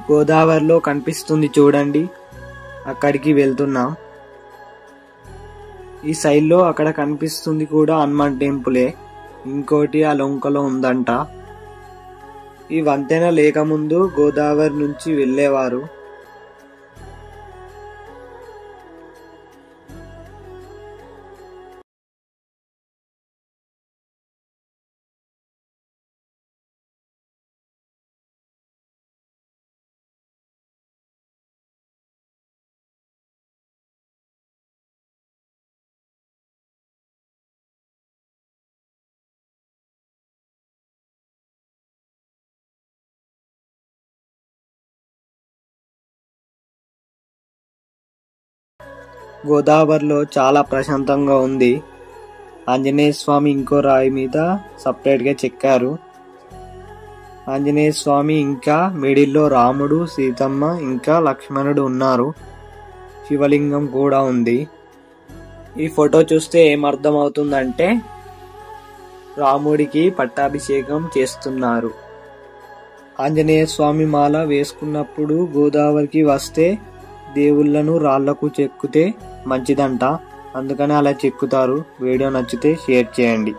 గోదావరిలో కనిపిస్తుంది చూడండి, అక్కడికి వెళ్తున్నాం. ఈ సైడ్లో అక్కడ కనిపిస్తుంది కూడా హనుమాన్ టెంపులే. ఇంకోటి ఆ లొంకలో ఉందంట. ఈ వంతెన లేకముందు గోదావరి నుంచి వెళ్ళేవారు. గోదావరిలో చాలా ప్రశాంతంగా ఉంది. ఆంజనేయ స్వామి ఇంకో రాయి మీద సపరేట్గా చెక్కారు. ఆంజనేయ స్వామి ఇంకా మిడిల్లో రాముడు, సీతమ్మ ఇంకా లక్ష్మణుడు ఉన్నారు. శివలింగం కూడా ఉంది. ఈ ఫోటో చూస్తే ఏమర్థం అవుతుందంటే రాముడికి పట్టాభిషేకం చేస్తున్నారు. ఆంజనేయ స్వామి మాల వేసుకున్నప్పుడు గోదావరికి వస్తే దేవుళ్లను రాళ్లకు చెక్కుతే మంచిదంట. అందుకని అలా చెక్కుతారు. వీడియో నచ్చితే షేర్ చేయండి.